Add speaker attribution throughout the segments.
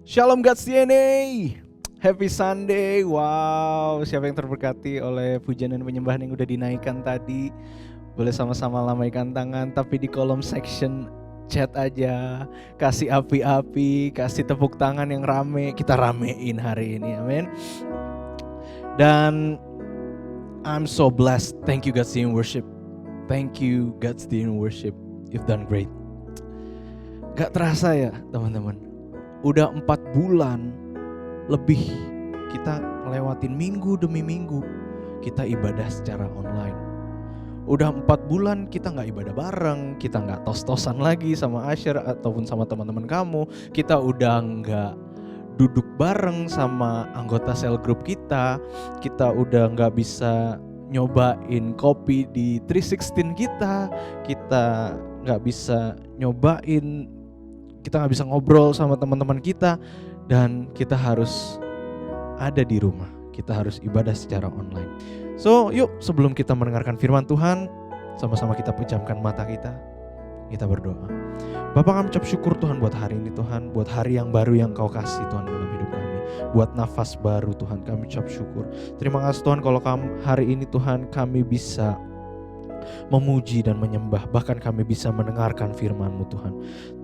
Speaker 1: Shalom God's DNA. Happy Sunday. Wow, siapa yang terberkati oleh pujian dan penyembahan yang udah dinaikkan tadi? Boleh sama-sama lambaikan tangan, tapi di kolom section chat aja. Kasih api-api, kasih tepuk tangan yang rame. Kita ramein hari ini, amin. Dan I'm so blessed. Thank you God's DNA Worship. Thank you God's DNA Worship. You've done great. Gak terasa ya teman-teman, udah 4 bulan lebih kita ngelewatin minggu demi minggu kita ibadah secara online. Udah 4 bulan kita gak ibadah bareng, kita gak tos-tosan lagi sama Asher ataupun sama teman-teman kamu. Kita udah gak duduk bareng sama anggota sel group kita. Kita udah gak bisa nyobain kopi di 316 kita. Kita gak bisa nyobain, kita gak bisa ngobrol sama teman-teman kita. Dan kita harus ada di rumah, kita harus ibadah secara online. So yuk, sebelum kita mendengarkan firman Tuhan, sama-sama kita pejamkan mata kita berdoa. Bapa, kami ucap syukur Tuhan buat hari ini Tuhan, buat hari yang baru yang Kau kasih Tuhan dalam hidup kami, buat nafas baru Tuhan, kami ucap syukur. Terima kasih Tuhan kalau hari ini Tuhan kami bisa memuji dan menyembah, bahkan kami bisa mendengarkan firman-Mu Tuhan.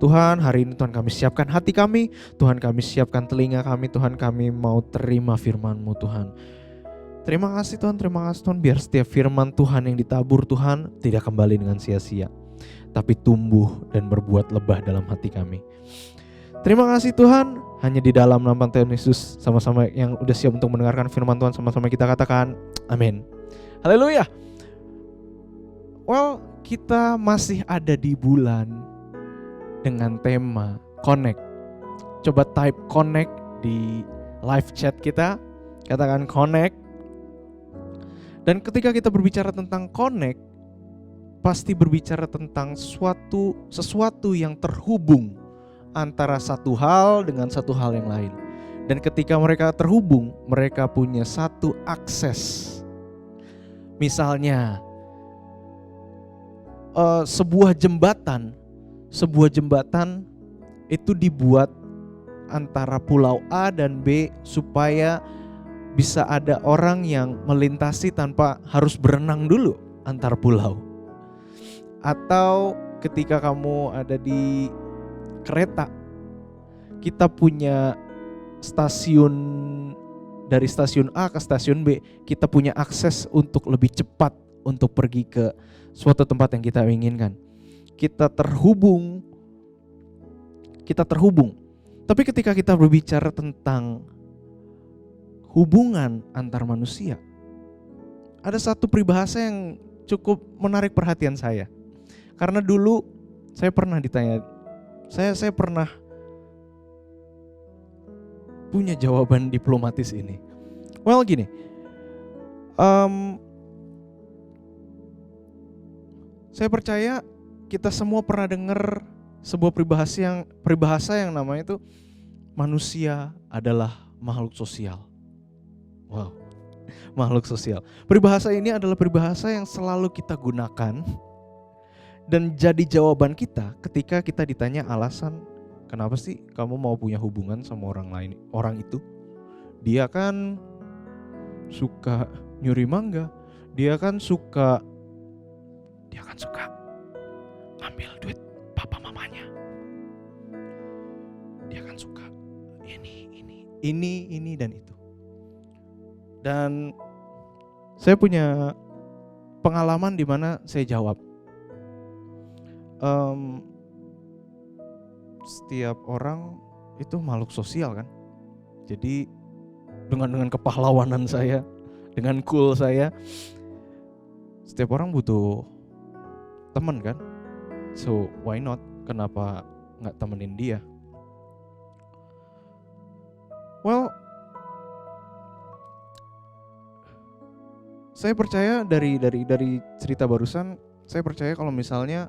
Speaker 1: Tuhan, hari ini Tuhan kami siapkan hati kami, Tuhan kami siapkan telinga kami, Tuhan kami mau terima firman-Mu Tuhan. Terima kasih Tuhan, biar setiap firman Tuhan yang ditabur Tuhan tidak kembali dengan sia-sia, tapi tumbuh dan berbuat lebah dalam hati kami. Terima kasih Tuhan, hanya di dalam nama Tuhan Yesus, sama-sama yang udah siap untuk mendengarkan firman Tuhan, sama-sama kita katakan amin. Haleluya. Well, kita masih ada di bulan dengan tema connect. Coba type connect di live chat kita, katakan connect. Dan ketika kita berbicara tentang connect, pasti berbicara tentang sesuatu yang terhubung antara satu hal dengan satu hal yang lain. Dan ketika mereka terhubung, mereka punya satu akses. Misalnya sebuah jembatan itu dibuat antara pulau A dan B supaya bisa ada orang yang melintasi tanpa harus berenang dulu antar pulau. Atau ketika kamu ada di kereta, kita punya stasiun, dari stasiun A ke stasiun B, kita punya akses untuk lebih cepat untuk pergi ke suatu tempat yang kita inginkan. Kita terhubung. Tapi ketika kita berbicara tentang hubungan antar manusia, ada satu peribahasa yang cukup menarik perhatian saya. Karena dulu saya pernah ditanya, saya pernah punya jawaban diplomatis ini. Well, gini, saya percaya kita semua pernah dengar sebuah peribahasa yang namanya itu manusia adalah makhluk sosial. Wow, makhluk sosial. Peribahasa ini adalah peribahasa yang selalu kita gunakan dan jadi jawaban kita ketika kita ditanya alasan kenapa sih kamu mau punya hubungan sama orang itu. Dia kan suka nyuri mangga, dia kan suka ngambil duit papa mamanya. Dia kan suka ini dan itu. Dan saya punya pengalaman di mana saya jawab, setiap orang itu makhluk sosial kan. Jadi dengan kepahlawanan saya, dengan cool saya, setiap orang butuh teman kan. So why not? Kenapa gak temenin dia? Well, saya percaya dari cerita barusan, saya percaya kalau misalnya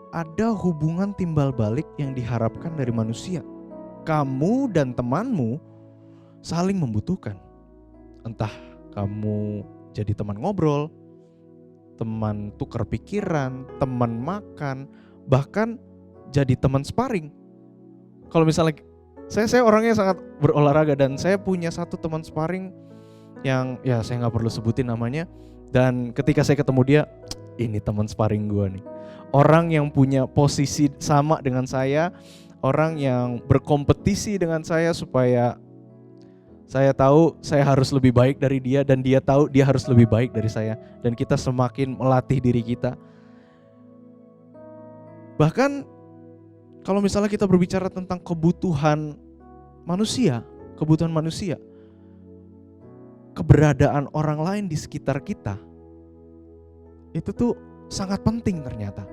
Speaker 1: ada hubungan timbal balik yang diharapkan dari manusia. Kamu dan temanmu saling membutuhkan. Entah kamu jadi teman ngobrol, teman tukar pikiran, teman makan, bahkan jadi teman sparring. Kalau misalnya Saya orangnya sangat berolahraga dan saya punya satu teman sparring yang ya saya nggak perlu sebutin namanya. Dan ketika saya ketemu dia, ini teman sparring gue nih. Orang yang punya posisi sama dengan saya, orang yang berkompetisi dengan saya supaya saya tahu saya harus lebih baik dari dia dan dia tahu dia harus lebih baik dari saya. Dan kita semakin melatih diri kita. Bahkan kalau misalnya kita berbicara tentang kebutuhan manusia, keberadaan orang lain di sekitar kita, itu tuh sangat penting ternyata.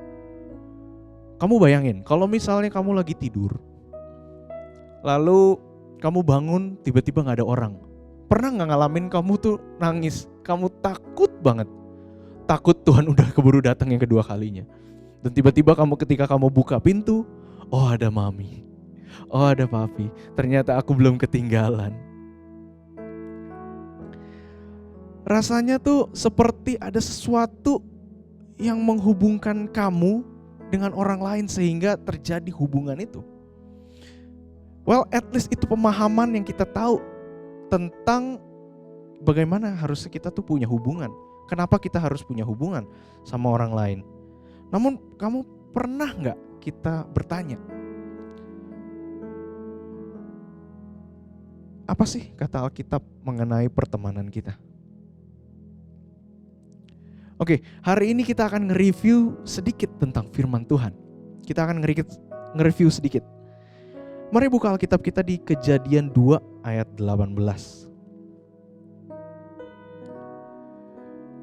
Speaker 1: Kamu bayangin, kalau misalnya kamu lagi tidur, lalu kamu bangun tiba-tiba gak ada orang. Pernah gak ngalamin kamu tuh nangis, kamu takut banget. Takut Tuhan udah keburu datang yang kedua kalinya. Dan tiba-tiba ketika kamu buka pintu, oh ada mami, oh ada papi, ternyata aku belum ketinggalan. Rasanya tuh seperti ada sesuatu yang menghubungkan kamu dengan orang lain sehingga terjadi hubungan itu. Well, at least itu pemahaman yang kita tahu tentang bagaimana harusnya kita tuh punya hubungan. Kenapa kita harus punya hubungan sama orang lain. Namun kamu pernah gak kita bertanya, apa sih kata Alkitab mengenai pertemanan kita? Oke, hari ini kita akan nge-review sedikit tentang firman Tuhan. Kita akan nge-review sedikit. Mari buka Alkitab kita di Kejadian 2 ayat 18.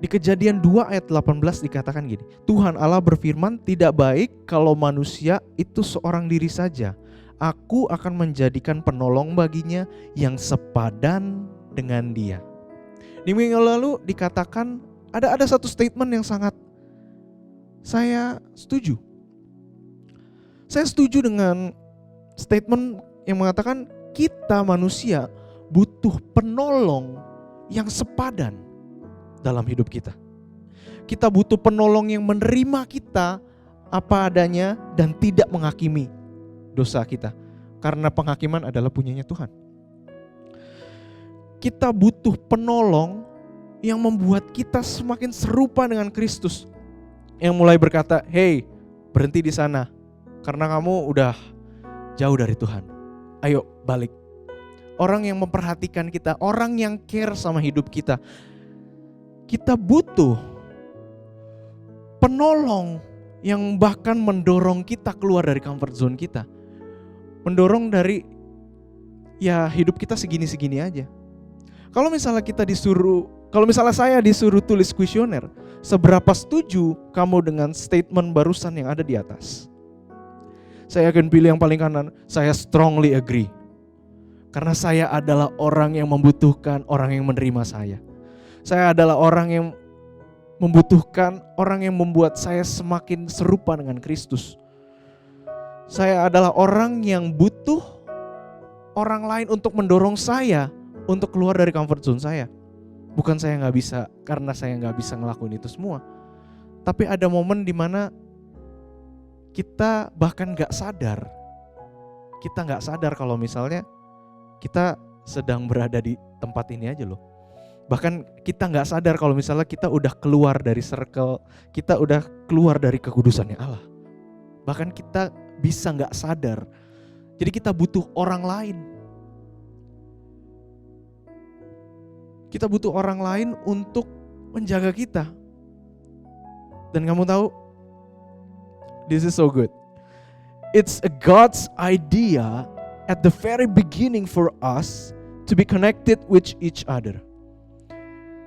Speaker 1: Di Kejadian 2 ayat 18 dikatakan gini, Tuhan Allah berfirman, tidak baik kalau manusia itu seorang diri saja. Aku akan menjadikan penolong baginya yang sepadan dengan dia. Di minggu lalu dikatakan ada satu statement yang sangat saya setuju. Saya setuju dengan statement yang mengatakan kita manusia butuh penolong yang sepadan dalam hidup kita. Kita butuh penolong yang menerima kita apa adanya dan tidak menghakimi dosa kita. Karena penghakiman adalah punyanya Tuhan. Kita butuh penolong yang membuat kita semakin serupa dengan Kristus. Yang mulai berkata, hey, berhenti di sana. Karena kamu udah jauh dari Tuhan. Ayo balik. Orang yang memperhatikan kita, orang yang care sama hidup kita. Kita butuh penolong yang bahkan mendorong kita keluar dari comfort zone kita. Mendorong dari ya hidup kita segini-segini aja. Kalau misalnya saya disuruh tulis kuesioner, seberapa setuju kamu dengan statement barusan yang ada di atas? Saya akan pilih yang paling kanan, saya strongly agree. Karena saya adalah orang yang membutuhkan orang yang menerima saya. Saya adalah orang yang membutuhkan orang yang membuat saya semakin serupa dengan Kristus. Saya adalah orang yang butuh orang lain untuk mendorong saya untuk keluar dari comfort zone saya. Bukan saya gak bisa, karena saya gak bisa ngelakuin itu semua. Tapi ada momen dimana kita bahkan gak sadar. Kita gak sadar kalau misalnya kita sedang berada di tempat ini aja loh. Bahkan kita gak sadar kalau misalnya kita udah keluar dari circle, kita udah keluar dari kekudusannya Allah. Bahkan kita bisa gak sadar. Jadi kita butuh orang lain. Kita butuh orang lain untuk menjaga kita. Dan kamu tahu, this is so good. It's a God's idea at the very beginning for us to be connected with each other.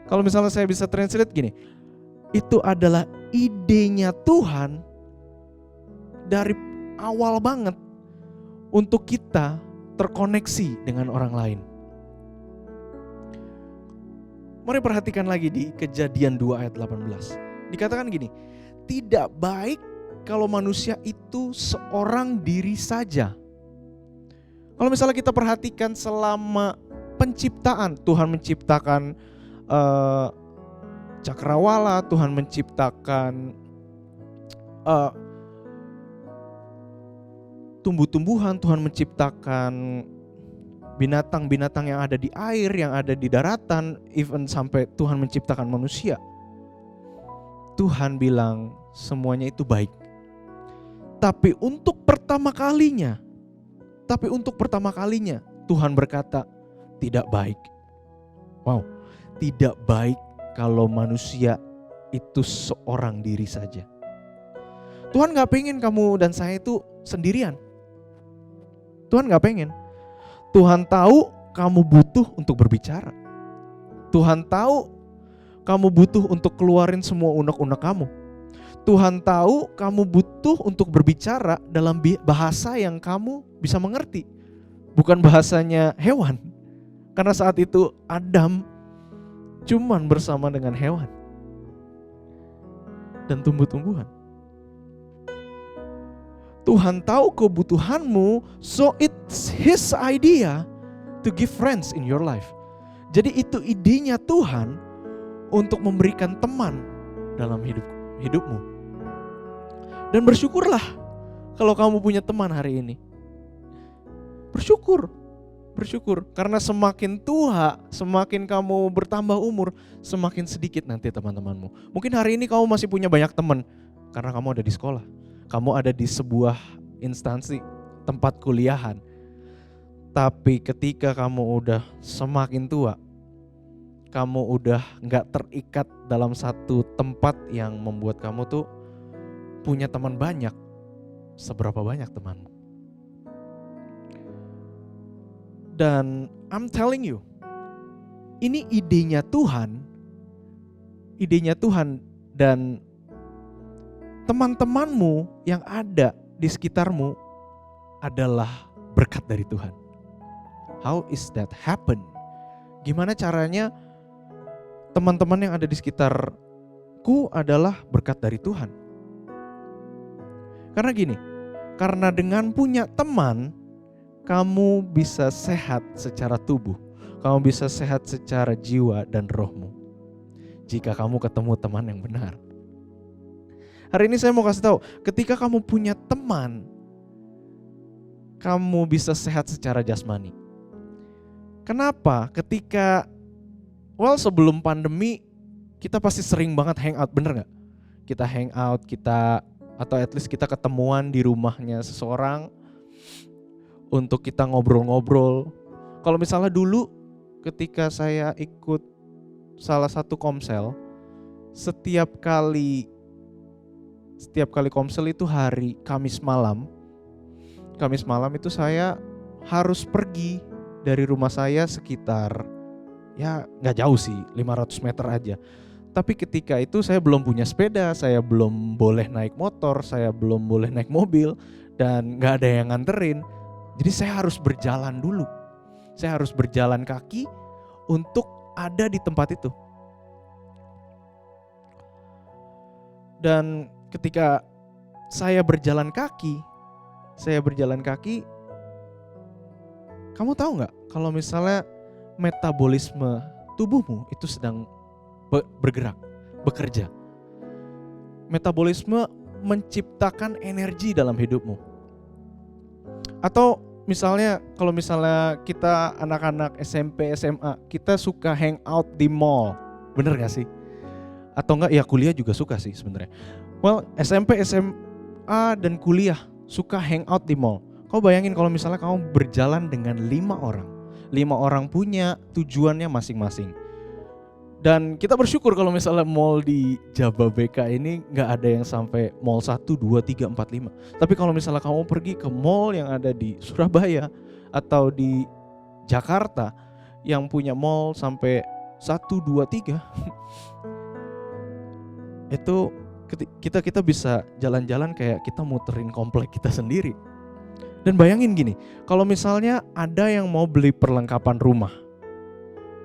Speaker 1: Kalau misalnya saya bisa translate gini, itu adalah idenya Tuhan dari awal banget untuk kita terkoneksi dengan orang lain. Mari perhatikan lagi di Kejadian 2 ayat 18. Dikatakan gini, tidak baik kalau manusia itu seorang diri saja. Kalau misalnya kita perhatikan selama penciptaan, Tuhan menciptakan cakrawala, Tuhan menciptakan tumbuh-tumbuhan, Tuhan menciptakan binatang-binatang yang ada di air, yang ada di daratan, even sampai Tuhan menciptakan manusia. Tuhan bilang semuanya itu baik. Tapi untuk pertama kalinya Tuhan berkata tidak baik. Wow, tidak baik kalau manusia itu seorang diri saja. Tuhan gak pengen kamu dan saya itu sendirian. Tuhan gak pengen. Tuhan tahu kamu butuh untuk berbicara. Tuhan tahu kamu butuh untuk keluarin semua unek-unek kamu. Tuhan tahu kamu butuh untuk berbicara dalam bahasa yang kamu bisa mengerti. Bukan bahasanya hewan. Karena saat itu Adam cuman bersama dengan hewan dan tumbuh-tumbuhan. Tuhan tahu kebutuhanmu, so it's His idea to give friends in your life. Jadi itu idenya Tuhan untuk memberikan teman dalam hidupmu. Dan bersyukurlah kalau kamu punya teman hari ini. Bersyukur. Karena semakin tua, semakin kamu bertambah umur, semakin sedikit nanti teman-temanmu. Mungkin hari ini kamu masih punya banyak teman karena kamu ada di sekolah. Kamu ada di sebuah instansi, tempat kuliahan. Tapi ketika kamu udah semakin tua, kamu udah gak terikat dalam satu tempat yang membuat kamu tuh punya teman banyak. Seberapa banyak temanmu? Dan I'm telling you, ini idenya Tuhan dan teman-temanmu yang ada di sekitarmu adalah berkat dari Tuhan. How is that happen? Gimana caranya teman-teman yang ada di sekitarku adalah berkat dari Tuhan? Karena gini, karena dengan punya teman, kamu bisa sehat secara tubuh. Kamu bisa sehat secara jiwa dan rohmu. Jika kamu ketemu teman yang benar. Hari ini saya mau kasih tahu, ketika kamu punya teman, kamu bisa sehat secara jasmani. Kenapa? Ketika, sebelum pandemi, kita pasti sering banget hangout, bener gak? Kita hangout, atau at least kita ketemuan di rumahnya seseorang untuk kita ngobrol-ngobrol. Kalau misalnya dulu ketika saya ikut salah satu komsel, setiap kali komsel itu hari Kamis malam itu saya harus pergi dari rumah saya sekitar, ya gak jauh sih, 500 meter aja. Tapi ketika itu saya belum punya sepeda, saya belum boleh naik motor, saya belum boleh naik mobil, dan gak ada yang nganterin. Jadi saya harus berjalan dulu. Saya harus berjalan kaki untuk ada di tempat itu. Dan ketika saya berjalan kaki, kamu tahu gak kalau misalnya metabolisme tubuhmu itu sedang bergerak, bekerja. Metabolisme menciptakan energi dalam hidupmu. Atau kalau misalnya kita anak-anak SMP, SMA, kita suka hangout di mall. Bener gak sih? Atau enggak, ya kuliah juga suka sih sebenarnya. SMP, SMA dan kuliah suka hangout di mall. Kau bayangin kalau misalnya kamu berjalan dengan 5 orang. 5 orang punya tujuannya masing-masing. Dan kita bersyukur kalau misalnya mall di Jababeka ini gak ada yang sampai mall 1, 2, 3, 4, 5. Tapi kalau misalnya kamu pergi ke mall yang ada di Surabaya atau di Jakarta yang punya mall sampai 1, 2, 3 itu kita bisa jalan-jalan kayak kita muterin komplek kita sendiri. Dan bayangin gini, kalau misalnya ada yang mau beli perlengkapan rumah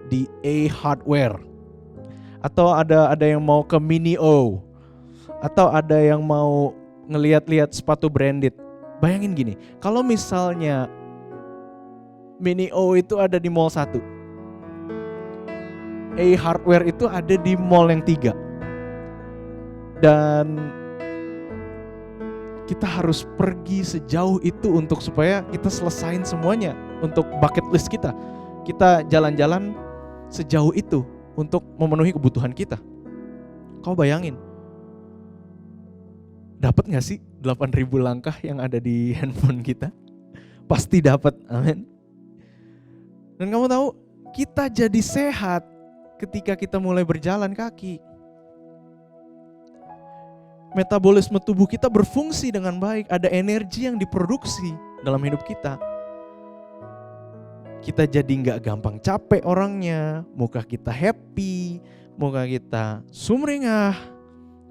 Speaker 1: di A Hardware, atau ada yang mau ke Mini O, atau ada yang mau ngeliat-liat sepatu branded. Bayangin gini, kalau misalnya Mini O itu ada di mall 1, A Hardware itu ada di mall yang 3, dan kita harus pergi sejauh itu untuk supaya kita selesain semuanya. untuk bucket list kita. Kita jalan-jalan sejauh itu untuk memenuhi kebutuhan kita. Kau bayangin, dapat gak sih 8.000 langkah yang ada di handphone kita? Pasti dapat, amin. Dan kamu tahu, kita jadi sehat ketika kita mulai berjalan kaki. Metabolisme tubuh kita berfungsi dengan baik, ada energi yang diproduksi dalam hidup kita. Kita jadi gak gampang capek orangnya, muka kita happy, muka kita sumringah.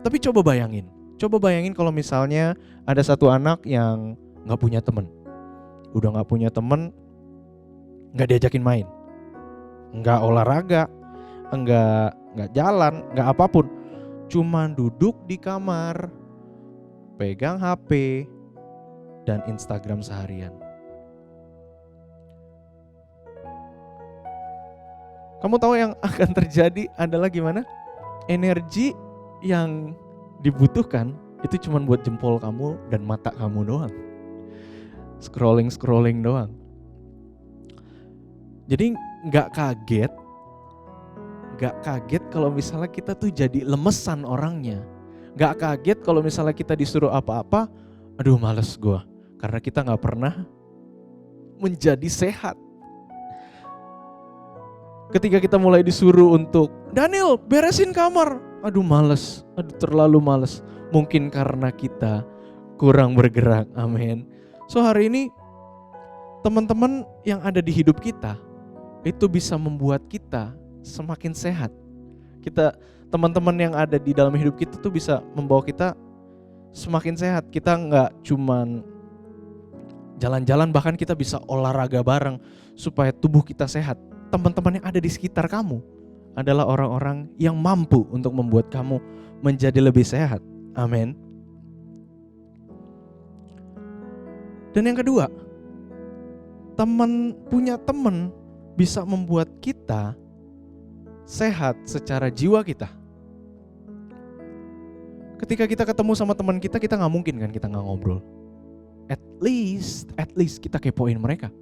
Speaker 1: Tapi coba bayangin kalau misalnya ada satu anak yang gak punya teman. Udah gak punya teman, gak diajakin main, gak olahraga, gak jalan, gak apapun. Cuman duduk di kamar, pegang HP, dan Instagram seharian. Kamu tahu yang akan terjadi adalah gimana? Energi yang dibutuhkan itu cuma buat jempol kamu dan mata kamu doang. Scrolling doang. Jadi gak kaget kalau misalnya kita tuh jadi lemesan orangnya. Gak kaget kalau misalnya kita disuruh apa-apa, aduh males gue. Karena kita gak pernah menjadi sehat. Ketika kita mulai disuruh untuk, Daniel beresin kamar, aduh males, aduh terlalu males. Mungkin karena kita kurang bergerak, amin. So hari ini teman-teman yang ada di hidup kita itu bisa membuat kita semakin sehat. Teman-teman yang ada di dalam hidup kita tuh bisa membawa kita semakin sehat. Kita gak cuman jalan-jalan, bahkan kita bisa olahraga bareng supaya tubuh kita sehat. Teman-teman yang ada di sekitar kamu adalah orang-orang yang mampu untuk membuat kamu menjadi lebih sehat. Amin. Dan yang kedua, punya teman bisa membuat kita sehat secara jiwa kita. Ketika kita ketemu sama teman kita gak mungkin kan kita gak ngobrol. At least kita kepoin mereka.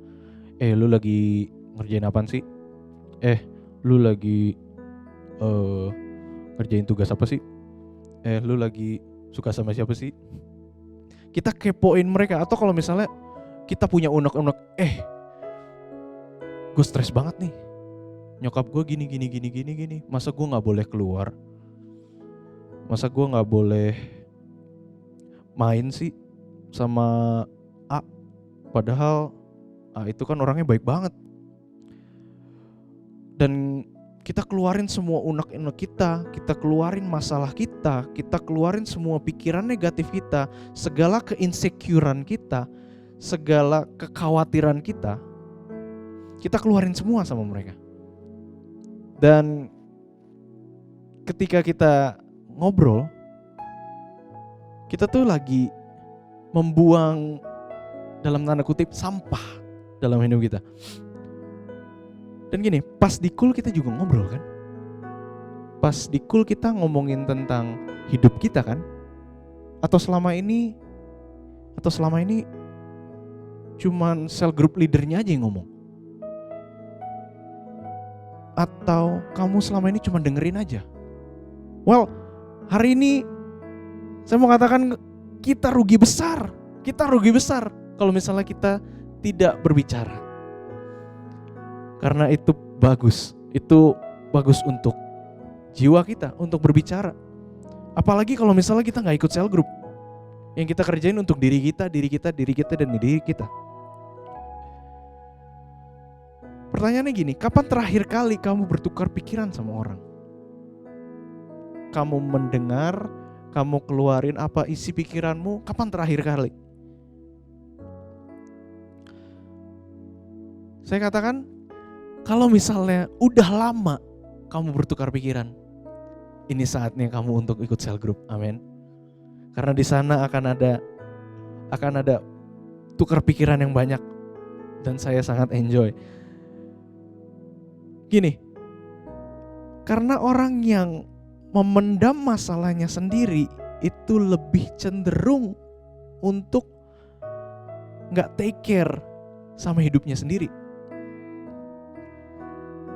Speaker 1: Lu lagi ngerjain apaan sih? Lu lagi ngerjain tugas apa sih? Lu lagi suka sama siapa sih? Kita kepoin mereka. Atau kalau misalnya kita punya unek-unek, gue stres banget nih, nyokap gue gini. Masa gue gak boleh keluar? Masa gue gak boleh main sih sama A? Padahal A itu kan orangnya baik banget. Dan kita keluarin semua unek-unek kita keluarin masalah kita keluarin semua pikiran negatif kita, segala keinsecurean kita, segala kekhawatiran kita keluarin semua sama mereka. Dan ketika kita ngobrol, kita tuh lagi membuang dalam tanda kutip sampah dalam hidup kita. Dan gini, pas di cool kita juga ngobrol kan. Pas di cool kita ngomongin tentang hidup kita kan. Atau selama ini cuman cell group leadernya aja yang ngomong. Atau kamu selama ini cuma dengerin aja. Well, hari ini saya mau katakan kita rugi besar kalau misalnya kita tidak berbicara. Karena itu bagus untuk jiwa kita, untuk berbicara. Apalagi kalau misalnya kita gak ikut cell group, yang kita kerjain untuk diri kita, dan diri kita. Pertanyaannya gini, kapan terakhir kali kamu bertukar pikiran sama orang? Kamu mendengar, kamu keluarin apa isi pikiranmu, kapan terakhir kali? Saya katakan, kalau misalnya udah lama kamu bertukar pikiran, ini saatnya kamu untuk ikut cell group, amin. Karena di sana akan ada tukar pikiran yang banyak dan saya sangat enjoy. Gini, karena orang yang memendam masalahnya sendiri itu lebih cenderung untuk gak take care sama hidupnya sendiri.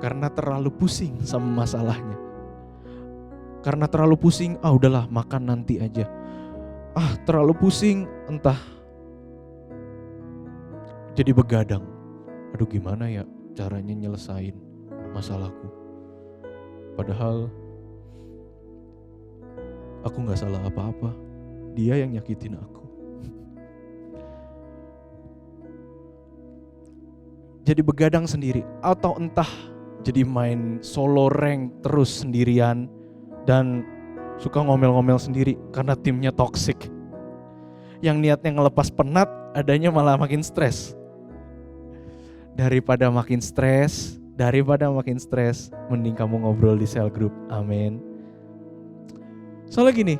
Speaker 1: Karena terlalu pusing sama masalahnya. Karena terlalu pusing, udahlah makan nanti aja. Terlalu pusing, entah jadi begadang. Aduh gimana ya caranya nyelesain masalahku. Padahal aku gak salah apa-apa. Dia yang nyakitin aku. Jadi begadang sendiri. Atau entah jadi main solo rank terus sendirian. Dan suka ngomel-ngomel sendiri karena timnya toksik. Yang niatnya ngelepas penat, adanya malah makin stres. Daripada makin stres, mending kamu ngobrol di cell group. Amin. Soalnya gini,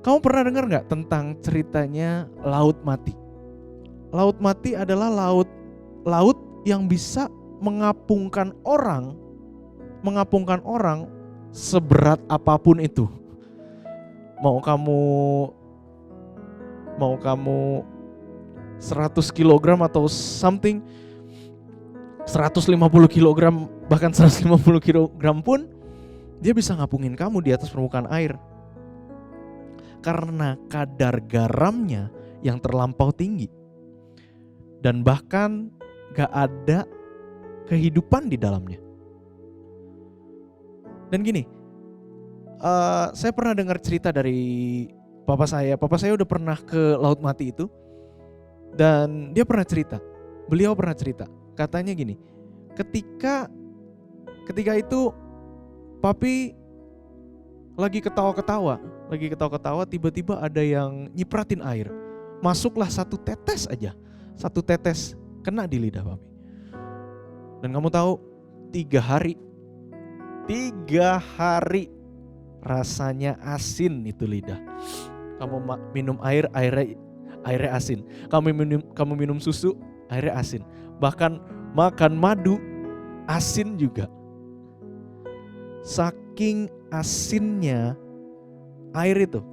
Speaker 1: kamu pernah dengar gak tentang ceritanya laut mati? Laut mati adalah laut yang bisa mengapungkan orang seberat apapun itu. Mau kamu 100 kg atau something, 150 kg bahkan 150 kg pun dia bisa ngapungin kamu di atas permukaan air. Karena kadar garamnya yang terlampau tinggi. Dan bahkan gak ada kehidupan di dalamnya. Dan gini, saya pernah dengar cerita dari papa saya. Papa saya udah pernah ke laut mati itu. Dan dia pernah cerita. Beliau pernah cerita. Katanya gini, ketika itu papi lagi ketawa-ketawa, tiba-tiba ada yang nyipratin air. Masuklah satu tetes aja. Satu tetes kena di lidah papi. Dan kamu tahu 3 hari rasanya asin itu lidah. Kamu minum airnya asin. Kamu minum susu, airnya asin. Bahkan makan madu asin juga. Saking asinnya air itu.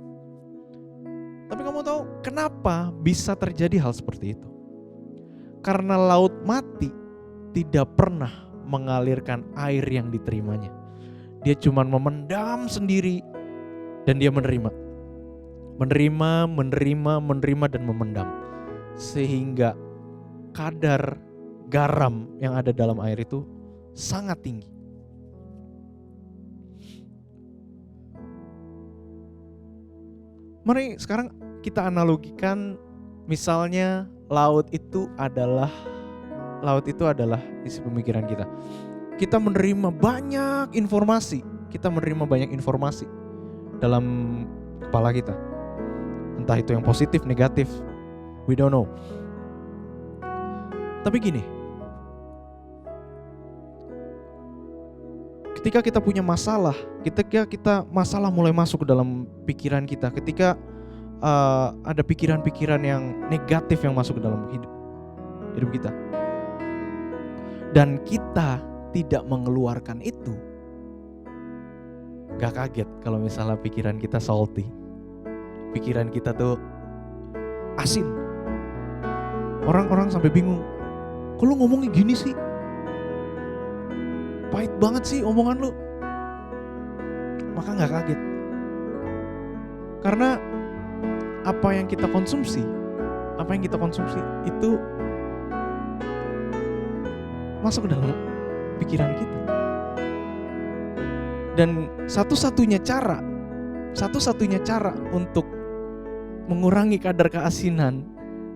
Speaker 1: Tapi kamu tahu kenapa bisa terjadi hal seperti itu? Karena laut mati tidak pernah mengalirkan air yang diterimanya. Dia cuma memendam sendiri dan dia menerima dan memendam. Sehingga kadar garam yang ada dalam air itu sangat tinggi. Mari sekarang kita analogikan, misalnya laut itu adalah isi pemikiran kita. Kita menerima banyak informasi dalam kepala kita. Entah itu yang positif, negatif, we don't know. Tapi gini, ketika kita punya masalah, ketika masalah mulai masuk ke dalam pikiran kita, ketika ada pikiran-pikiran yang negatif yang masuk ke dalam hidup kita, dan kita tidak mengeluarkan itu, gak kaget kalau misalnya pikiran kita salty, pikiran kita tuh asin. Orang-orang sampai bingung, kok lu ngomongnya gini sih? Pahit banget sih omongan lu. Maka gak kaget. Karena apa yang kita konsumsi itu masuk ke dalam pikiran kita. Dan satu-satunya cara untuk mengurangi kadar keasinan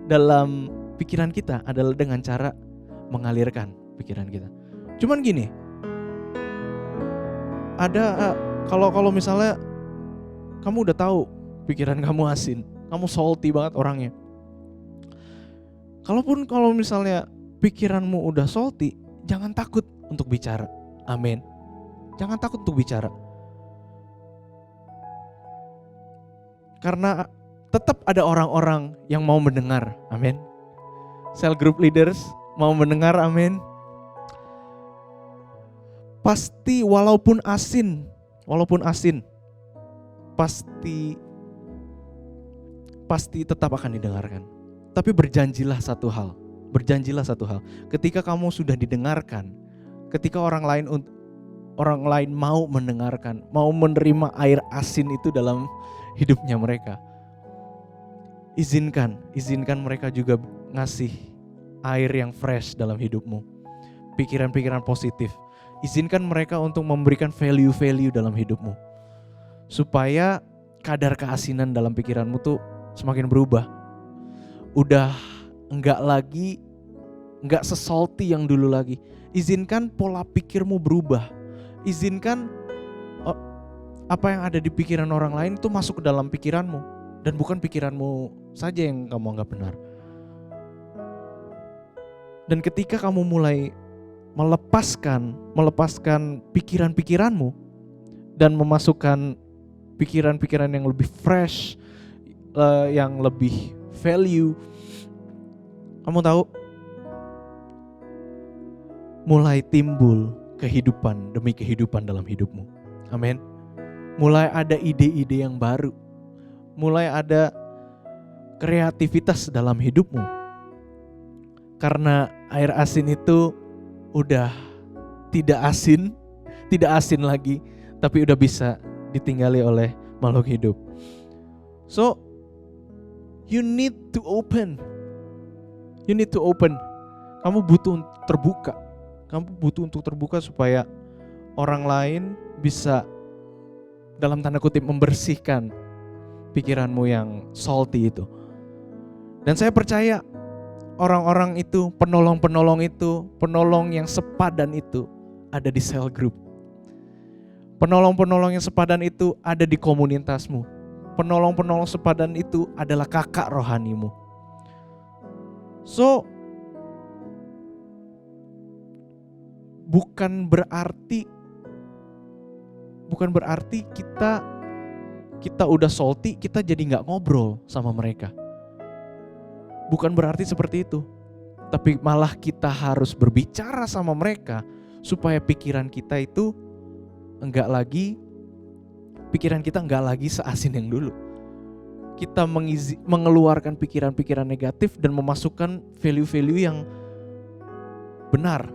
Speaker 1: dalam pikiran kita adalah dengan cara mengalirkan pikiran kita. Cuman gini, ada kalau misalnya kamu udah tahu pikiran kamu asin, kamu salty banget orangnya. Kalau misalnya pikiranmu udah salty, jangan takut untuk bicara. Amin. Jangan takut untuk bicara. Karena tetap ada orang-orang yang mau mendengar. Amin. Cell group leaders mau mendengar. Amin. Pasti walaupun asin, pasti tetap akan didengarkan. Tapi berjanjilah satu hal. Ketika kamu sudah didengarkan, ketika orang lain mau mendengarkan, mau menerima air asin itu dalam hidupnya mereka. Izinkan mereka juga ngasih air yang fresh dalam hidupmu. Pikiran-pikiran positif. Izinkan mereka untuk memberikan value-value dalam hidupmu. Supaya kadar keasinan dalam pikiranmu tuh semakin berubah. Udah enggak sesalty yang dulu lagi. Izinkan pola pikirmu berubah. Izinkan apa yang ada di pikiran orang lain itu masuk ke dalam pikiranmu. Dan bukan pikiranmu saja yang kamu anggap benar. Dan ketika kamu mulai melepaskan pikiran-pikiranmu dan memasukkan pikiran-pikiran yang lebih fresh, yang lebih value, kamu tahu mulai timbul kehidupan demi kehidupan dalam hidupmu. Amin. Mulai ada ide-ide yang baru, mulai ada kreativitas dalam hidupmu, karena air asin itu udah tidak asin lagi, tapi udah bisa ditinggali oleh makhluk hidup. So you need to open. Kamu butuh untuk terbuka supaya orang lain bisa dalam tanda kutip membersihkan pikiranmu yang salty itu. Dan saya percaya orang-orang itu, penolong yang sepadan itu ada di cell group. Penolong-penolong yang sepadan itu ada di komunitasmu. Penolong-penolong sepadan itu adalah kakak rohanimu. So, bukan berarti kita udah salty, kita jadi nggak ngobrol sama mereka. Bukan berarti seperti itu. Tapi malah kita harus berbicara sama mereka supaya pikiran kita enggak lagi seasin yang dulu. Kita mengeluarkan pikiran-pikiran negatif dan memasukkan value-value yang benar.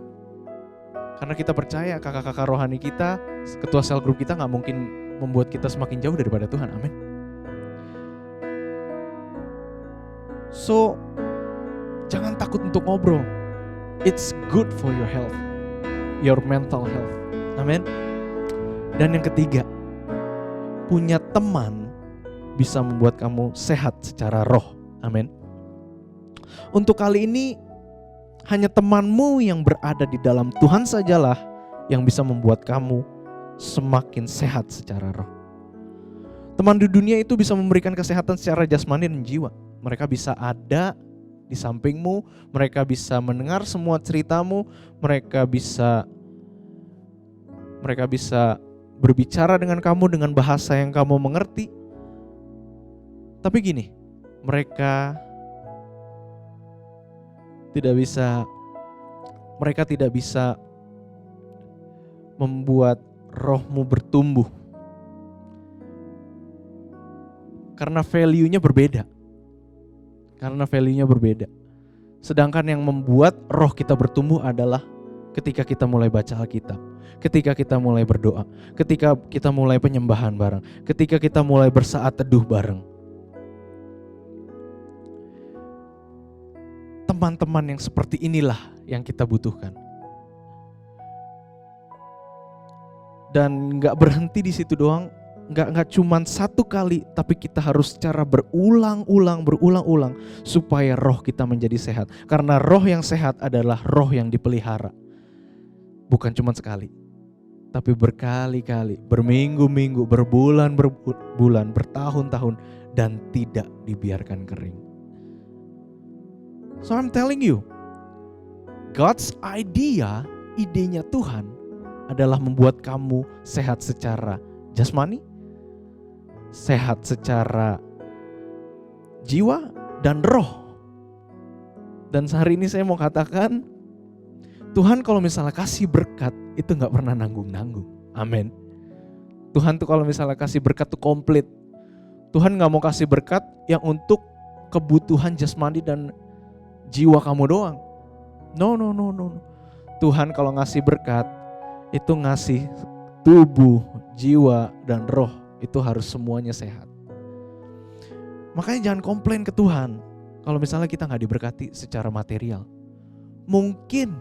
Speaker 1: Karena kita percaya kakak-kakak rohani kita, ketua cell group kita gak mungkin membuat kita semakin jauh daripada Tuhan. Amin. So, jangan takut untuk ngobrol. It's good for your health, your mental health. Amin. Dan yang ketiga, punya teman bisa membuat kamu sehat secara roh. Amin. Untuk kali ini, hanya temanmu yang berada di dalam Tuhan sajalah yang bisa membuat kamu semakin sehat secara roh. Teman di dunia itu bisa memberikan kesehatan secara jasmani dan jiwa. Mereka bisa ada di sampingmu, mereka bisa mendengar semua ceritamu, mereka bisa berbicara dengan kamu dengan bahasa yang kamu mengerti. Tapi gini, mereka tidak bisa membuat rohmu bertumbuh. Karena value-nya berbeda. Sedangkan yang membuat roh kita bertumbuh adalah ketika kita mulai baca Alkitab, ketika kita mulai berdoa, ketika kita mulai penyembahan bareng, ketika kita mulai bersaat teduh bareng. Teman-teman yang seperti inilah yang kita butuhkan. Dan gak berhenti di situ doang, gak cuman satu kali, tapi kita harus secara berulang-ulang supaya roh kita menjadi sehat. Karena roh yang sehat adalah roh yang dipelihara. Bukan cuma sekali, tapi berkali-kali, berminggu-minggu, berbulan-bulan, bertahun-tahun, dan tidak dibiarkan kering. So I'm telling you, God's idenya Tuhan adalah membuat kamu sehat secara jasmani, sehat secara jiwa dan roh. Dan hari ini saya mau katakan, Tuhan kalau misalnya kasih berkat itu gak pernah nanggung-nanggung. Amin. Tuhan tuh kalau misalnya kasih berkat tuh komplit. Tuhan gak mau kasih berkat yang untuk kebutuhan jasmani dan jiwa kamu doang. No. Tuhan kalau ngasih berkat, itu ngasih tubuh, jiwa, dan roh. Itu harus semuanya sehat. Makanya jangan komplain ke Tuhan kalau misalnya kita gak diberkati secara material. Mungkin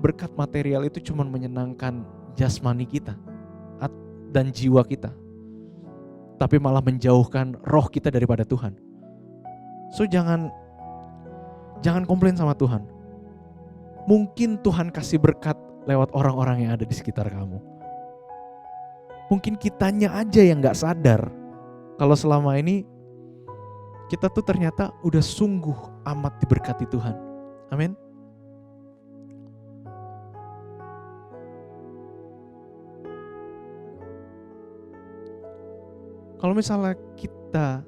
Speaker 1: berkat material itu cuma menyenangkan jasmani kita dan jiwa kita, tapi malah menjauhkan roh kita daripada Tuhan. So jangan komplain sama Tuhan. Mungkin Tuhan kasih berkat lewat orang-orang yang ada di sekitar kamu. Mungkin kitanya aja yang gak sadar kalau selama ini kita tuh ternyata udah sungguh amat diberkati Tuhan. Amin. Kalau misalnya kita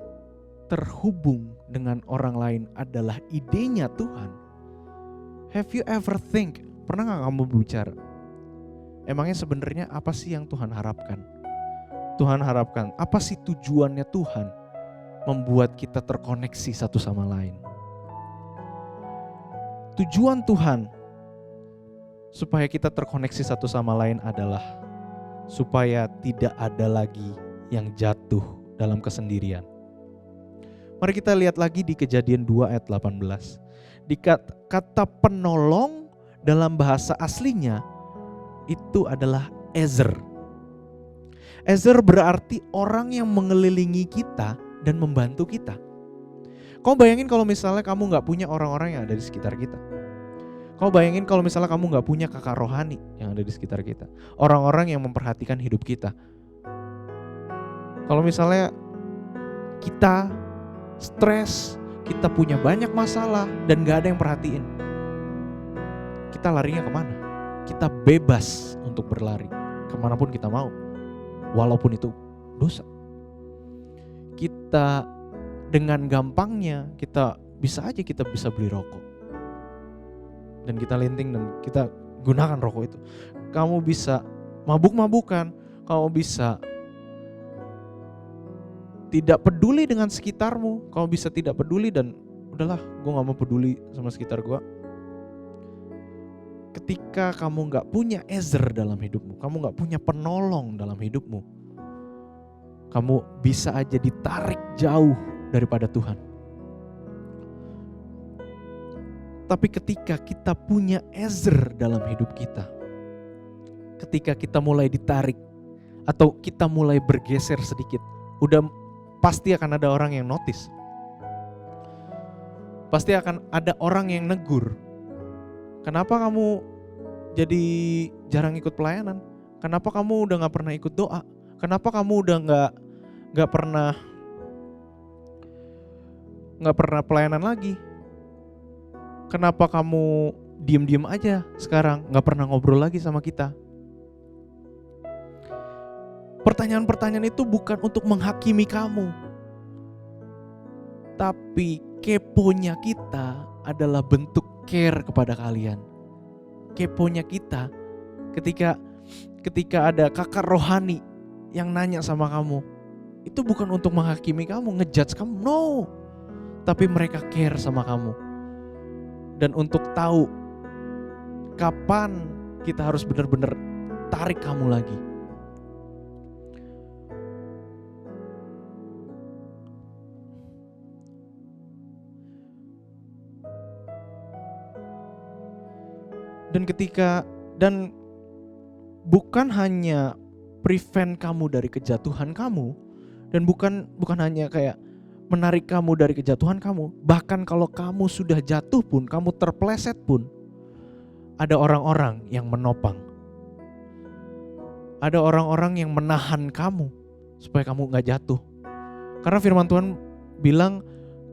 Speaker 1: terhubung dengan orang lain adalah idenya Tuhan, have you ever think, pernah gak kamu bicara, emangnya sebenarnya apa sih yang Tuhan harapkan? Tuhan harapkan, apa sih tujuannya Tuhan membuat kita terkoneksi satu sama lain? Tujuan Tuhan supaya kita terkoneksi satu sama lain adalah supaya tidak ada lagi yang jatuh dalam kesendirian. Mari kita lihat lagi di Kejadian 2 ayat 18. Kata penolong dalam bahasa aslinya itu adalah Ezer. Ezer berarti orang yang mengelilingi kita dan membantu kita. Kamu bayangin kalau misalnya kamu gak punya orang-orang yang ada di sekitar kita. Kamu bayangin kalau misalnya kamu gak punya kakak rohani yang ada di sekitar kita. Orang-orang yang memperhatikan hidup kita. Kalau misalnya kita stres, kita punya banyak masalah dan gak ada yang perhatiin, kita larinya kemana? Kita bebas untuk berlari kemanapun kita mau, walaupun itu dosa. Kita dengan gampangnya kita bisa beli rokok dan kita linting dan kita gunakan rokok itu. Kamu bisa mabuk-mabukan, kamu bisa tidak peduli dengan sekitarmu, kamu bisa tidak peduli dan udahlah, gue gak mau peduli sama sekitar gue. Ketika kamu gak punya Ezer dalam hidupmu, kamu gak punya penolong dalam hidupmu, kamu bisa aja ditarik jauh daripada Tuhan. Tapi ketika kita punya Ezer dalam hidup kita, ketika kita mulai ditarik atau kita mulai bergeser sedikit, udah pasti akan ada orang yang notice. Pasti akan ada orang yang negur. Kenapa kamu jadi jarang ikut pelayanan? Kenapa kamu udah gak pernah ikut doa? Kenapa kamu udah gak pernah pelayanan lagi? Kenapa kamu diem-diem aja sekarang, gak pernah ngobrol lagi sama kita? Pertanyaan-pertanyaan itu bukan untuk menghakimi kamu, tapi keponya kita adalah bentuk care kepada kalian. Keponya kita ketika ada kakak rohani yang nanya sama kamu, itu bukan untuk menghakimi kamu, ngejudge kamu, no. Tapi mereka care sama kamu. Dan untuk tahu kapan kita harus benar-benar tarik kamu lagi. Dan bukan hanya prevent kamu dari kejatuhan kamu, dan bukan hanya kayak menarik kamu dari kejatuhan kamu, bahkan kalau kamu sudah jatuh pun, kamu terpleset pun, ada orang-orang yang menopang. Ada orang-orang yang menahan kamu supaya kamu gak jatuh. Karena firman Tuhan bilang,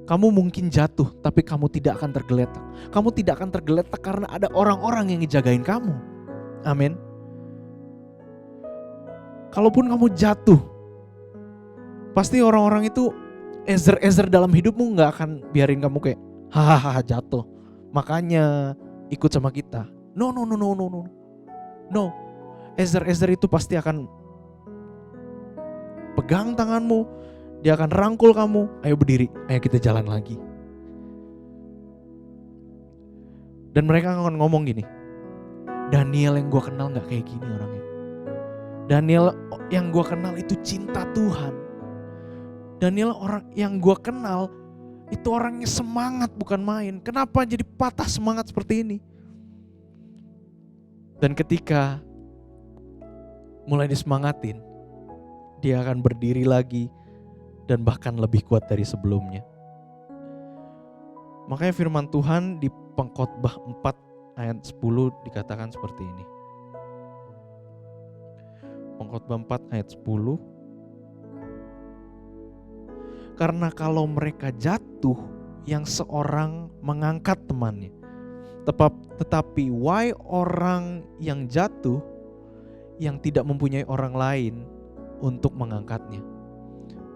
Speaker 1: kamu mungkin jatuh tapi kamu tidak akan tergeletak. Kamu tidak akan tergeletak karena ada orang-orang yang ngejagain kamu. Amin. Kalaupun kamu jatuh, pasti orang-orang itu Ezer dalam hidupmu gak akan biarin kamu kayak hahaha jatuh, makanya ikut sama kita. No. Ezer itu pasti akan pegang tanganmu, dia akan rangkul kamu, ayo berdiri, ayo kita jalan lagi. Dan mereka akan ngomong gini, Daniel yang gue kenal gak kayak gini orangnya. Daniel yang gue kenal itu cinta Tuhan. Daniel orang yang gue kenal itu orangnya semangat bukan main. Kenapa jadi patah semangat seperti ini? Dan ketika mulai disemangatin, dia akan berdiri lagi dan bahkan lebih kuat dari sebelumnya. Makanya firman Tuhan di Pengkhotbah 4 ayat 10 dikatakan seperti ini. Pengkhotbah 4 ayat 10. Karena kalau mereka jatuh, yang seorang mengangkat temannya. Tetapi why orang yang jatuh yang tidak mempunyai orang lain untuk mengangkatnya.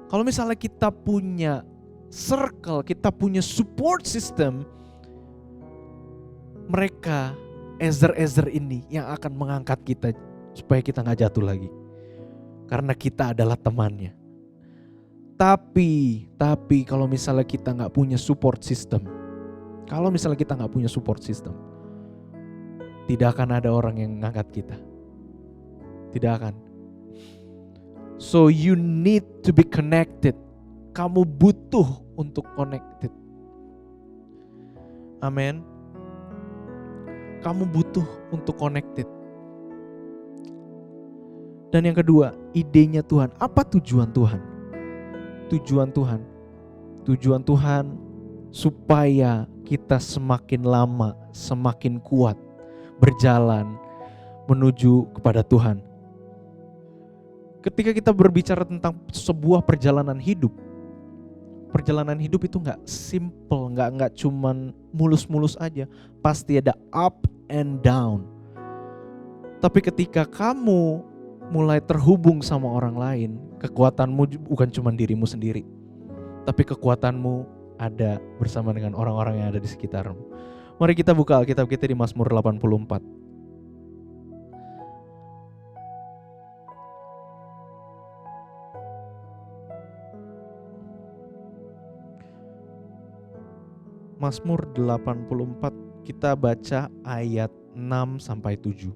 Speaker 1: Kalau misalnya kita punya circle, kita punya support system, mereka ezer-ezer ini yang akan mengangkat kita supaya kita gak jatuh lagi. Karena kita adalah temannya. Tapi kalau misalnya kita gak punya support system, tidak akan ada orang yang mengangkat kita. Tidak akan. So you need to be connected. Kamu butuh untuk connected. Amin. Kamu butuh untuk connected. Dan yang kedua, idenya Tuhan. Apa tujuan Tuhan? Tujuan Tuhan supaya kita semakin lama, semakin kuat berjalan menuju kepada Tuhan. Ketika kita berbicara tentang sebuah perjalanan hidup itu gak simple, gak cuman mulus-mulus aja. Pasti ada up and down. Tapi ketika kamu mulai terhubung sama orang lain, kekuatanmu bukan cuma dirimu sendiri, tapi kekuatanmu ada bersama dengan orang-orang yang ada di sekitarmu. Mari kita buka Alkitab kita di Mazmur 84. Mazmur 84 kita baca ayat 6 sampai 7.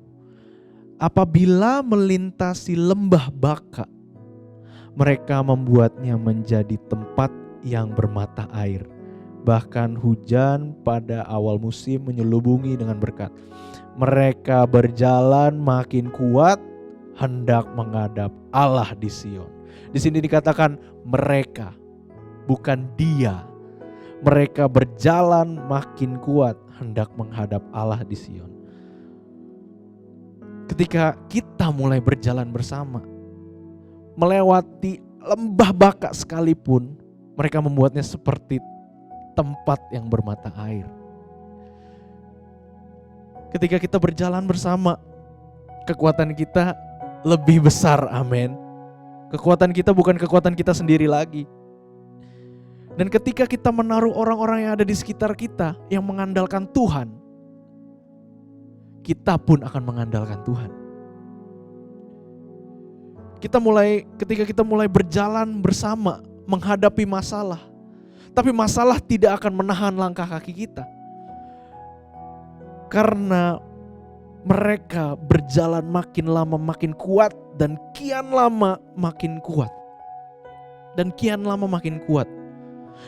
Speaker 1: Apabila melintasi lembah Baka, mereka membuatnya menjadi tempat yang bermata air. Bahkan hujan pada awal musim menyelubungi dengan berkat. Mereka berjalan makin kuat, hendak menghadap Allah di Sion. Di sini dikatakan mereka, bukan dia. Mereka berjalan makin kuat, hendak menghadap Allah di Sion. Ketika kita mulai berjalan bersama, melewati lembah Baka sekalipun, mereka membuatnya seperti tempat yang bermata air. Ketika kita berjalan bersama, kekuatan kita lebih besar, amin. Kekuatan kita bukan kekuatan kita sendiri lagi. Dan ketika kita menaruh orang-orang yang ada di sekitar kita yang mengandalkan Tuhan, kita pun akan mengandalkan Tuhan. Ketika kita mulai berjalan bersama menghadapi masalah, tapi masalah tidak akan menahan langkah kaki kita. Karena mereka berjalan makin lama makin kuat dan kian lama makin kuat.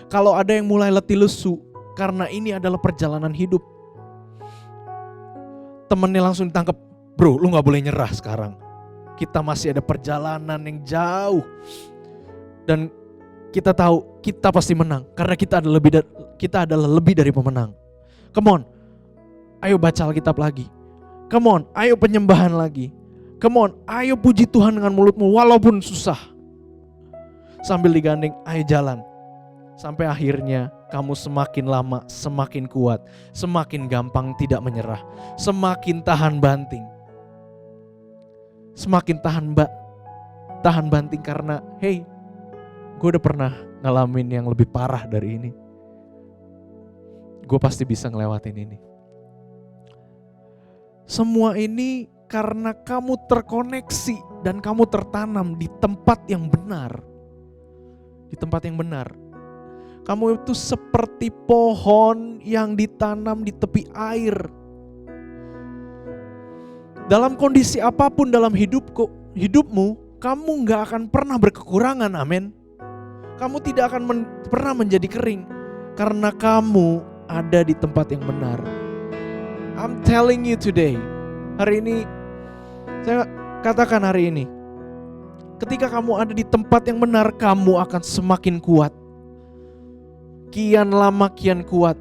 Speaker 1: Kalau ada yang mulai letih lesu, karena ini adalah perjalanan hidup, temennya langsung ditangkap, bro, lu gak boleh nyerah sekarang. Kita masih ada perjalanan yang jauh. Dan kita tahu kita pasti menang, karena kita adalah lebih dari pemenang. Come on, ayo baca Alkitab lagi. Come on, ayo penyembahan lagi. Come on, ayo puji Tuhan dengan mulutmu walaupun susah. Sambil digandeng, ayo jalan. Sampai akhirnya kamu semakin lama semakin kuat, semakin gampang tidak menyerah, semakin tahan banting. Semakin tahan banting karena hey, gue udah pernah ngalamin yang lebih parah dari ini. Gue pasti bisa ngelewatin ini. Semua ini karena kamu terkoneksi dan kamu tertanam di tempat yang benar. Di tempat yang benar. Kamu itu seperti pohon yang ditanam di tepi air. Dalam kondisi apapun dalam hidupmu, kamu gak akan pernah berkekurangan, amin. Kamu tidak akan pernah menjadi kering, karena kamu ada di tempat yang benar. I'm telling you today, hari ini, saya katakan hari ini, ketika kamu ada di tempat yang benar, kamu akan semakin kuat. Kian lama kian kuat.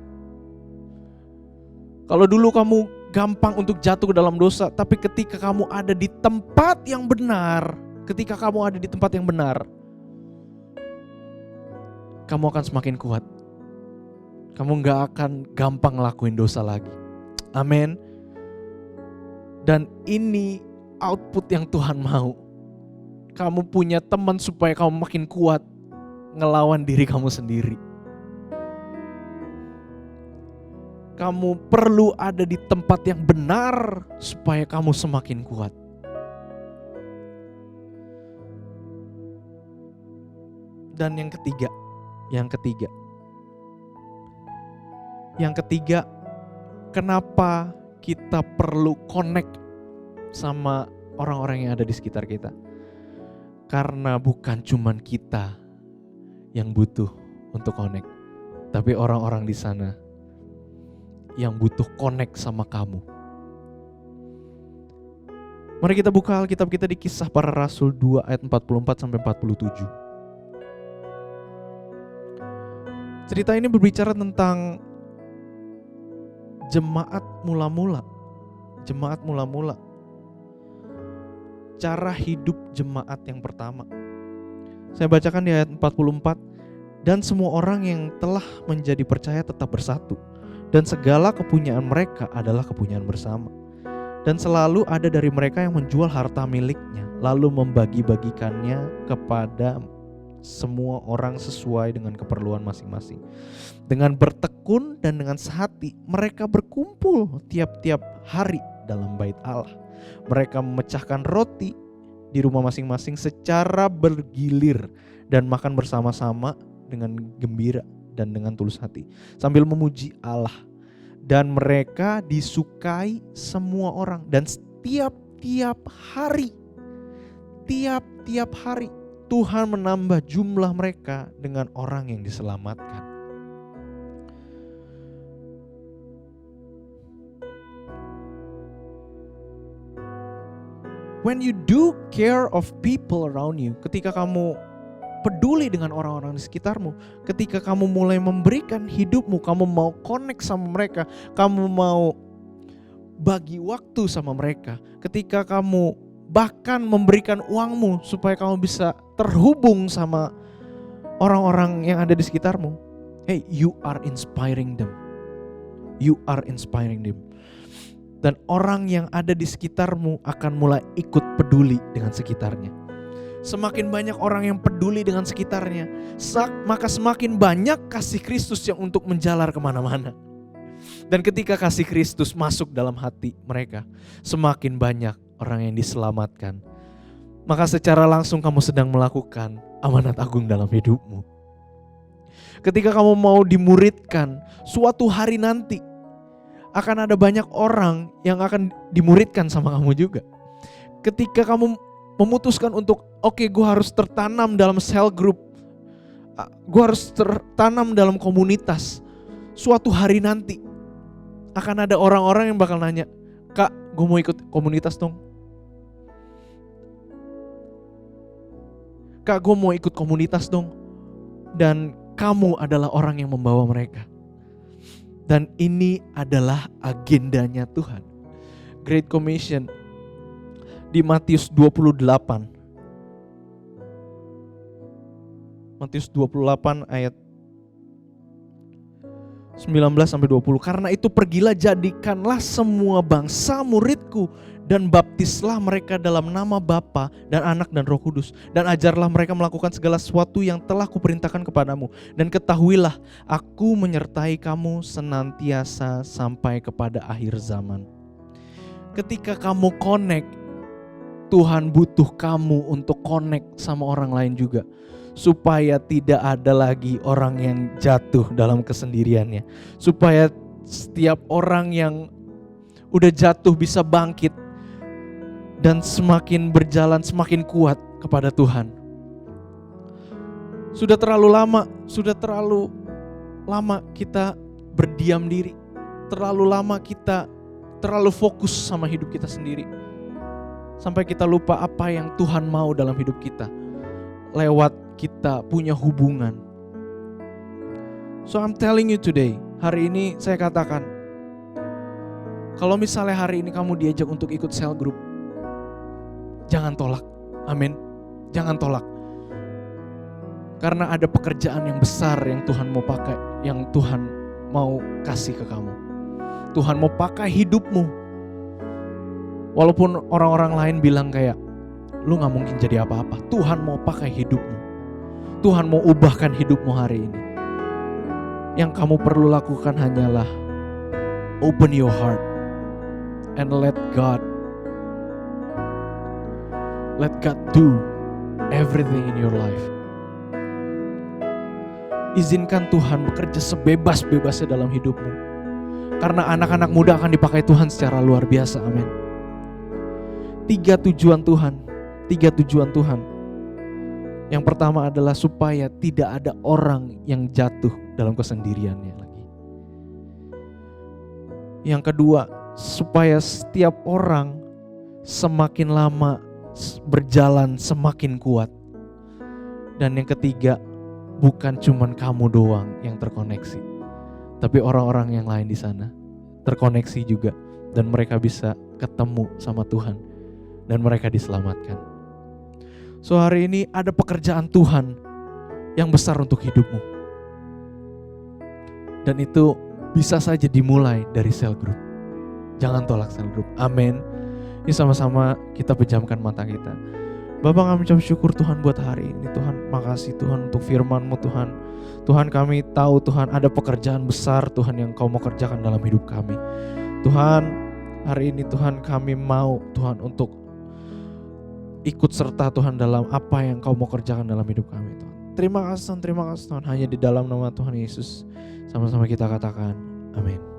Speaker 1: Kalau dulu kamu gampang untuk jatuh ke dalam dosa, tapi ketika kamu ada di tempat yang benar, kamu akan semakin kuat. Kamu gak akan gampang ngelakuin dosa lagi. Amin. Dan ini output yang Tuhan mau. Kamu punya teman supaya kamu makin kuat ngelawan diri kamu sendiri. Kamu perlu ada di tempat yang benar supaya kamu semakin kuat. Dan yang ketiga, kenapa kita perlu connect sama orang-orang yang ada di sekitar kita? Karena bukan cuman kita yang butuh untuk connect, tapi orang-orang di sana yang butuh connect sama kamu. Mari kita buka Alkitab kita di Kisah Para Rasul 2 ayat 44 sampai 47. Cerita ini berbicara tentang jemaat mula-mula. Cara hidup jemaat yang pertama. Saya bacakan di ayat 44. Dan semua orang yang telah menjadi percaya tetap bersatu, dan segala kepunyaan mereka adalah kepunyaan bersama. Dan selalu ada dari mereka yang menjual harta miliknya, lalu membagi-bagikannya kepada semua orang sesuai dengan keperluan masing-masing. Dengan bertekun dan dengan sehati, mereka berkumpul tiap-tiap hari dalam bait Allah. Mereka memecahkan roti di rumah masing-masing secara bergilir dan makan bersama-sama dengan gembira dan dengan tulus hati, sambil memuji Allah. Dan mereka disukai semua orang, dan tiap-tiap hari Tuhan menambah jumlah mereka dengan orang yang diselamatkan. When you do care of people around you, ketika kamu peduli dengan orang-orang di sekitarmu, ketika kamu mulai memberikan hidupmu, kamu mau connect sama mereka, kamu mau bagi waktu sama mereka, ketika kamu bahkan memberikan uangmu supaya kamu bisa terhubung sama orang-orang yang ada di sekitarmu, hey, you are inspiring them. Dan orang yang ada di sekitarmu akan mulai ikut peduli dengan sekitarnya. Semakin banyak orang yang peduli dengan sekitarnya, maka semakin banyak kasih Kristus yang untuk menjalar kemana-mana. Dan ketika kasih Kristus masuk dalam hati mereka, semakin banyak orang yang diselamatkan. Maka secara langsung kamu sedang melakukan amanat agung dalam hidupmu. Ketika kamu mau dimuridkan, suatu hari nanti akan ada banyak orang yang akan dimuridkan sama kamu juga. Ketika kamu memutuskan untuk gue harus tertanam dalam cell group, gue harus tertanam dalam komunitas, suatu hari nanti akan ada orang-orang yang bakal nanya, Kak, gue mau ikut komunitas dong. Kak, gue mau ikut komunitas dong. Dan kamu adalah orang yang membawa mereka. Dan ini adalah agendanya Tuhan. Great Commission di Matius 28. Matius 28 ayat 19-20. Karena itu pergilah, jadikanlah semua bangsa muridku, dan baptislah mereka dalam nama Bapa dan Anak dan Roh Kudus, dan ajarlah mereka melakukan segala sesuatu yang telah kuperintahkan kepadamu. Dan ketahuilah, aku menyertai kamu senantiasa sampai kepada akhir zaman. Ketika kamu connect, Tuhan butuh kamu untuk connect sama orang lain juga, supaya tidak ada lagi orang yang jatuh dalam kesendiriannya, supaya setiap orang yang udah jatuh bisa bangkit, dan semakin berjalan semakin kuat kepada Tuhan. Sudah terlalu lama kita berdiam diri. Terlalu lama kita terlalu fokus sama hidup kita sendiri. Sampai kita lupa apa yang Tuhan mau dalam hidup kita. Lewat kita punya hubungan. So I'm telling you today, hari ini saya katakan, kalau misalnya hari ini kamu diajak untuk ikut cell group, jangan tolak. Amin. Jangan tolak. Karena ada pekerjaan yang besar yang Tuhan mau pakai, yang Tuhan mau kasih ke kamu. Tuhan mau pakai hidupmu. Walaupun orang-orang lain bilang kayak, lu gak mungkin jadi apa-apa. Tuhan mau pakai hidupmu. Tuhan mau ubahkan hidupmu hari ini. Yang kamu perlu lakukan hanyalah open your heart and let God do everything in your life. Izinkan Tuhan bekerja sebebas-bebasnya dalam hidupmu. Karena anak-anak muda akan dipakai Tuhan secara luar biasa, amin. 3 tujuan Tuhan. Yang pertama adalah supaya tidak ada orang yang jatuh dalam kesendiriannya lagi. Yang kedua, supaya setiap orang semakin lama berjalan semakin kuat. Dan yang ketiga, bukan cuman kamu doang yang terkoneksi, tapi orang-orang yang lain di sana terkoneksi juga, dan mereka bisa ketemu sama Tuhan dan mereka diselamatkan. So hari ini ada pekerjaan Tuhan yang besar untuk hidupmu, dan itu bisa saja dimulai dari cell group. Jangan tolak cell group. Amin. Ini sama-sama kita pejamkan mata kita. Bapak, kami ucap syukur Tuhan buat hari ini. Tuhan, makasih Tuhan untuk firman-Mu Tuhan. Tuhan, kami tahu Tuhan ada pekerjaan besar Tuhan yang Kau mau kerjakan dalam hidup kami. Tuhan, hari ini Tuhan kami mau Tuhan untuk ikut serta Tuhan dalam apa yang Kau mau kerjakan dalam hidup kami Tuhan. Terima kasih Tuhan. Hanya di dalam nama Tuhan Yesus sama-sama kita katakan amin.